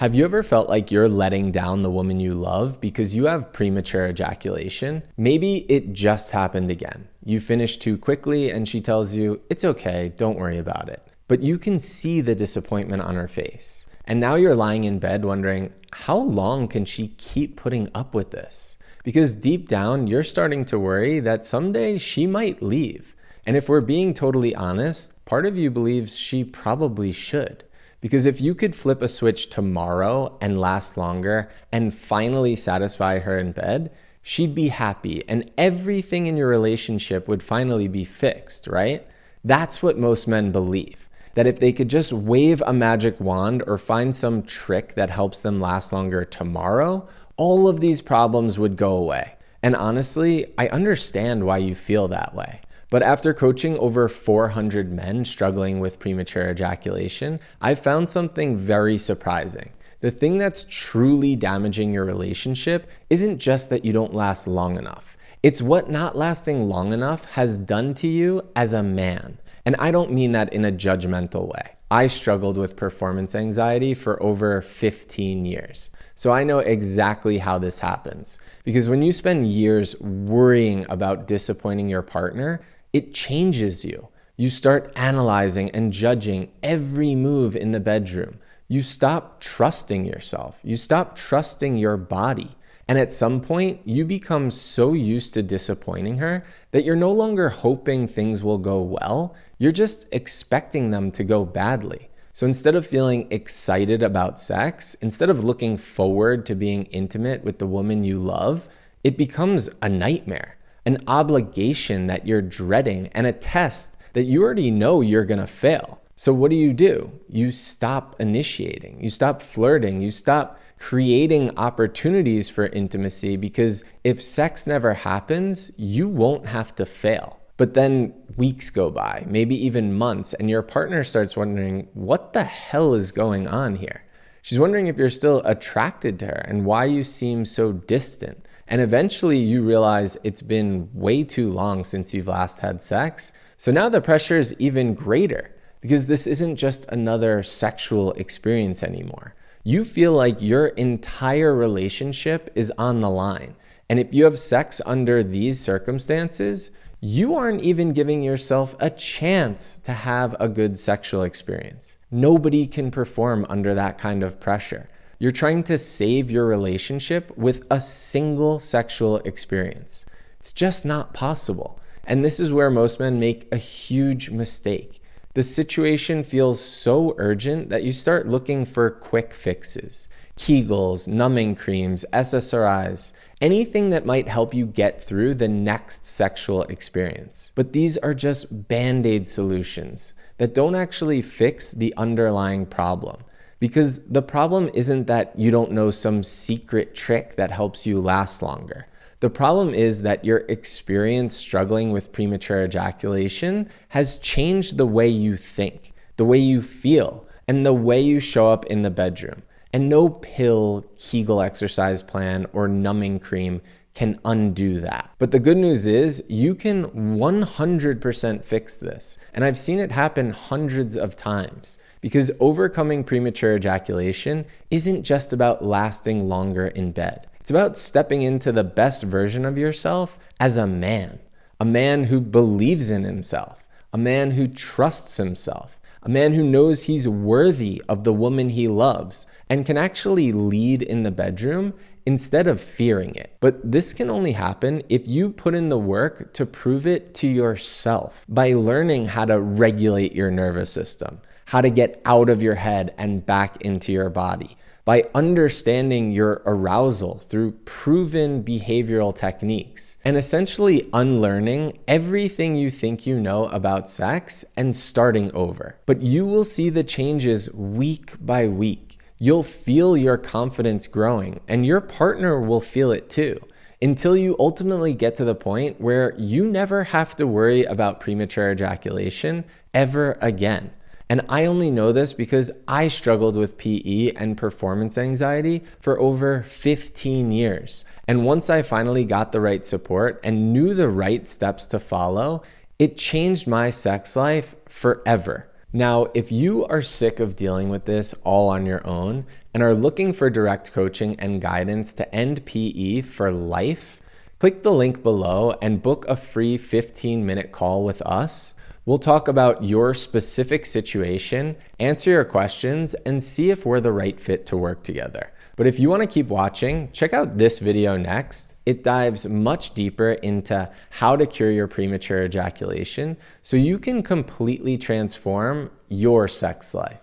Have you ever felt like you're letting down the woman you love because you have premature ejaculation? Maybe it just happened again. You finished too quickly and she tells you, it's okay, don't worry about it. But you can see the disappointment on her face. And now you're lying in bed wondering, how long can she keep putting up with this? Because deep down, you're starting to worry that someday she might leave. And if we're being totally honest, part of you believes she probably should. Because if you could flip a switch tomorrow and last longer and finally satisfy her in bed, she'd be happy and everything in your relationship would finally be fixed, right? That's what most men believe. That if they could just wave a magic wand or find some trick that helps them last longer tomorrow, all of these problems would go away. And honestly, I understand why you feel that way. But after coaching over 400 men struggling with premature ejaculation, I've found something very surprising. The thing that's truly damaging your relationship isn't just that you don't last long enough. It's what not lasting long enough has done to you as a man. And I don't mean that in a judgmental way. I struggled with performance anxiety for over 15 years. So I know exactly how this happens. Because when you spend years worrying about disappointing your partner, it changes you. You start analyzing and judging every move in the bedroom. You stop trusting yourself. You stop trusting your body. And at some point, you become so used to disappointing her that you're no longer hoping things will go well. You're just expecting them to go badly. So instead of feeling excited about sex, instead of looking forward to being intimate with the woman you love, it becomes a nightmare. An obligation that you're dreading, and a test that you already know you're gonna fail. So what do? You stop initiating, you stop flirting, you stop creating opportunities for intimacy because if sex never happens, you won't have to fail. But then weeks go by, maybe even months, and your partner starts wondering, what the hell is going on here? She's wondering if you're still attracted to her and why you seem so distant. And eventually you realize it's been way too long since you've last had sex. So now the pressure is even greater because this isn't just another sexual experience anymore. You feel like your entire relationship is on the line. And if you have sex under these circumstances, you aren't even giving yourself a chance to have a good sexual experience. Nobody can perform under that kind of pressure. You're trying to save your relationship with a single sexual experience. It's just not possible. And this is where most men make a huge mistake. The situation feels so urgent that you start looking for quick fixes. Kegels, numbing creams, SSRIs, anything that might help you get through the next sexual experience. But these are just band-aid solutions that don't actually fix the underlying problem. Because the problem isn't that you don't know some secret trick that helps you last longer. The problem is that your experience struggling with premature ejaculation has changed the way you think, the way you feel, and the way you show up in the bedroom. And no pill, Kegel exercise plan, or numbing cream can undo that. But the good news is you can 100% fix this. And I've seen it happen hundreds of times. Because overcoming premature ejaculation isn't just about lasting longer in bed. It's about stepping into the best version of yourself as a man who believes in himself, a man who trusts himself, a man who knows he's worthy of the woman he loves and can actually lead in the bedroom instead of fearing it. But this can only happen if you put in the work to prove it to yourself by learning how to regulate your nervous system, how to get out of your head and back into your body, by understanding your arousal through proven behavioral techniques, and essentially unlearning everything you think you know about sex and starting over. But you will see the changes week by week. You'll feel your confidence growing, and your partner will feel it too, until you ultimately get to the point where you never have to worry about premature ejaculation ever again. And I only know this because I struggled with PE and performance anxiety for over 15 years. And once I finally got the right support and knew the right steps to follow, it changed my sex life forever. Now, if you are sick of dealing with this all on your own and are looking for direct coaching and guidance to end PE for life, click the link below and book a free 15-minute call with us. We'll talk about your specific situation, answer your questions, and see if we're the right fit to work together. But if you want to keep watching, check out this video next. It dives much deeper into how to cure your premature ejaculation so you can completely transform your sex life.